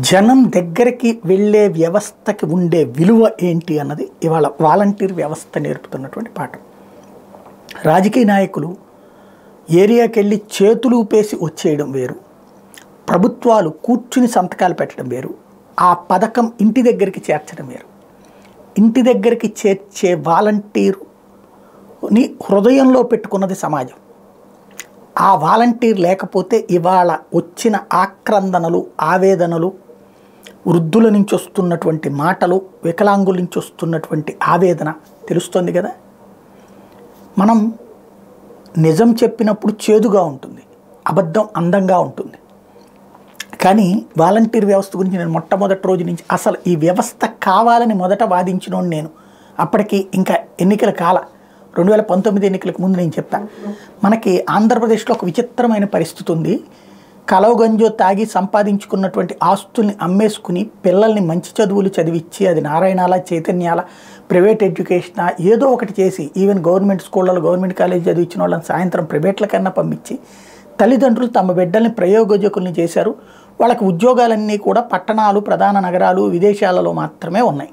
జనం దగ్గరికి వెళ్ళే వ్యవస్థకి ఉండే విలువ ఏంటి అన్నది ఇవాళ వాలంటీర్ వ్యవస్థ నేర్పుతున్నటువంటి పాఠం. రాజకీయ నాయకులు ఏరియాకి వెళ్ళి చేతులు ఊపేసి వచ్చేయడం వేరు, ప్రభుత్వాలు కూర్చుని సంతకాలు పెట్టడం వేరు, ఆ పథకం ఇంటి దగ్గరికి చేర్చడం వేరు. ఇంటి దగ్గరికి చేర్చే వాలంటీరుని హృదయంలో పెట్టుకున్నది సమాజం. ఆ వాలంటీర్ లేకపోతే ఇవాళ వచ్చిన ఆక్రందనలు, ఆవేదనలు, వృద్ధుల నుంచి వస్తున్నటువంటి మాటలు, వికలాంగుల నుంచి వస్తున్నటువంటి ఆవేదన తెలుస్తుంది కదా. మనం నిజం చెప్పినప్పుడు చేదుగా ఉంటుంది, అబద్ధం అందంగా ఉంటుంది. కానీ వాలంటీర్ వ్యవస్థ గురించి నేను మొట్టమొదటి రోజు నుంచి అసలు ఈ వ్యవస్థ కావాలని మొదట వాదించినోడు నేను. అప్పటికి ఇంకా ఎన్నికల కాల 2019 ఎన్నికలకు ముందు నేను చెప్తాను. మనకి ఆంధ్రప్రదేశ్లో ఒక విచిత్రమైన పరిస్థితి ఉంది. కలవగంజో తాగి సంపాదించుకున్నటువంటి ఆస్తుల్ని అమ్మేసుకుని పిల్లల్ని మంచి చదువులు చదివించి, అది నారాయణాల, చైతన్యాల, ప్రైవేట్ ఎడ్యుకేషన్ ఏదో ఒకటి చేసి, ఈవెన్ గవర్నమెంట్ స్కూళ్ళలో, గవర్నమెంట్ కాలేజ్ చదివించిన వాళ్ళని సాయంత్రం ప్రైవేట్ల కన్నా పంపించి తల్లిదండ్రులు తమ బిడ్డల్ని ప్రయోజకుల్ని చేశారు. వాళ్ళకి ఉద్యోగాలన్నీ కూడా పట్టణాలు, ప్రధాన నగరాలు, విదేశాలలో మాత్రమే ఉన్నాయి.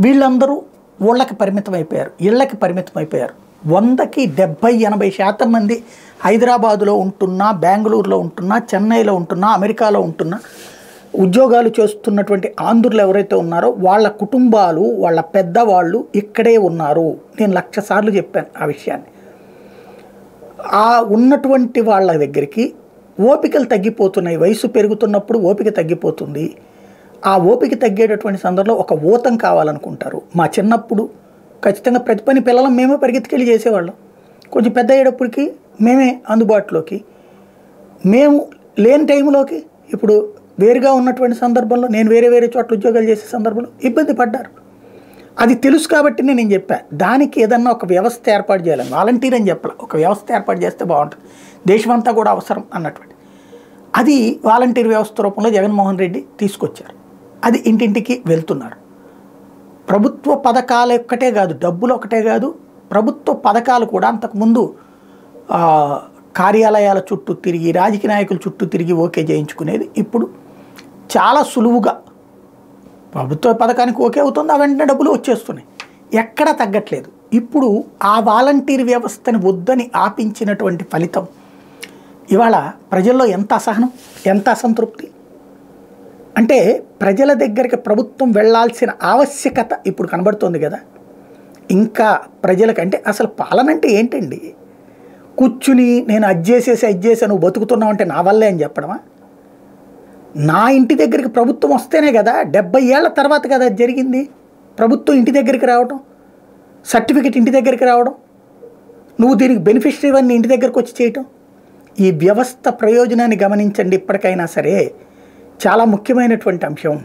వీళ్ళందరూ ఊళ్ళకి పరిమితం అయిపోయారు, ఇళ్ళకి పరిమితం అయిపోయారు. 100కి 70-80% మంది హైదరాబాదులో ఉంటున్నా, బెంగళూరులో ఉంటున్నా, చెన్నైలో ఉంటున్నా, అమెరికాలో ఉంటున్నా ఉద్యోగాలు చేస్తున్నటువంటి ఆంధ్రులు ఎవరైతే ఉన్నారో వాళ్ళ కుటుంబాలు, వాళ్ళ పెద్దవాళ్ళు ఇక్కడే ఉన్నారు. నేను 1,00,000 సార్లు చెప్పాను ఆ విషయాన్ని. ఆ ఉన్నటువంటి వాళ్ళ దగ్గరికి ఓపికలు తగ్గిపోతున్నాయి. వయసు పెరుగుతున్నప్పుడు ఓపిక తగ్గిపోతుంది. ఆ ఓపిక తగ్గేటటువంటి సందర్భంలో ఒక ఊతం కావాలనుకుంటారు. మా చిన్నప్పుడు ఖచ్చితంగా ప్రతి పని పిల్లలం మేమే పరిగెత్తుకెళ్ళి చేసేవాళ్ళం. కొంచెం పెద్ద అయ్యేటప్పటికి మేమే అందుబాటులోకి, మేము లేని టైంలోకి ఇప్పుడు వేరుగా ఉన్నటువంటి సందర్భంలో నేను వేరే చోట్ల ఉద్యోగాలు చేసే సందర్భంలో ఇబ్బంది పడ్డారు. అది తెలుసు కాబట్టి నేను చెప్పాను, దానికి ఏదన్నా ఒక వ్యవస్థ ఏర్పాటు చేయాలని. వాలంటీర్ అని చెప్పాలి, ఒక వ్యవస్థ ఏర్పాటు చేస్తే బాగుంటుంది, దేశమంతా కూడా అవసరం అన్నటువంటి. అది వాలంటీర్ వ్యవస్థ రూపంలో జగన్మోహన్ రెడ్డి తీసుకొచ్చారు. అది ఇంటింటికి వెళ్తున్నారు. ప్రభుత్వ పథకాలు ఒక్కటే కాదు, డబ్బులు ఒకటే కాదు, ప్రభుత్వ పథకాలు కూడా అంతకుముందు కార్యాలయాల చుట్టూ తిరిగి, రాజకీయ నాయకుల చుట్టూ తిరిగి ఓకే చేయించుకునేది ఇప్పుడు చాలా సులువుగా ప్రభుత్వ పథకానికి ఓకే అవుతుంది, ఆ వెంటనే డబ్బులు వచ్చేస్తున్నాయి, ఎక్కడా తగ్గట్లేదు. ఇప్పుడు ఆ వాలంటీర్ వ్యవస్థని వద్దని ఆపించినటువంటి ఫలితం ఇవాళ ప్రజల్లో ఎంత అసహనం, ఎంత అసంతృప్తి. అంటే ప్రజల దగ్గరికి ప్రభుత్వం వెళ్ళాల్సిన ఆవశ్యకత ఇప్పుడు కనబడుతుంది కదా. ఇంకా ప్రజలకంటే అసలు పాలన అంటే ఏంటండి? కూర్చుని నేను అది చేసేసి నువ్వు బతుకుతున్నావు అంటే నా వల్లే అని చెప్పడమా? నా ఇంటి దగ్గరికి ప్రభుత్వం వస్తేనే కదా, 70 ఏళ్ల తర్వాత కదా అది జరిగింది. ప్రభుత్వం ఇంటి దగ్గరికి రావడం, సర్టిఫికెట్ ఇంటి దగ్గరికి రావడం, నువ్వు దీనికి బెనిఫిషరీ ఇవన్నీ ఇంటి దగ్గరికి వచ్చి చేయటం. ఈ వ్యవస్థ ప్రయోజనాన్ని గమనించండి. ఇప్పటికైనా సరే చాలా ముఖ్యమైనటువంటి అంశం.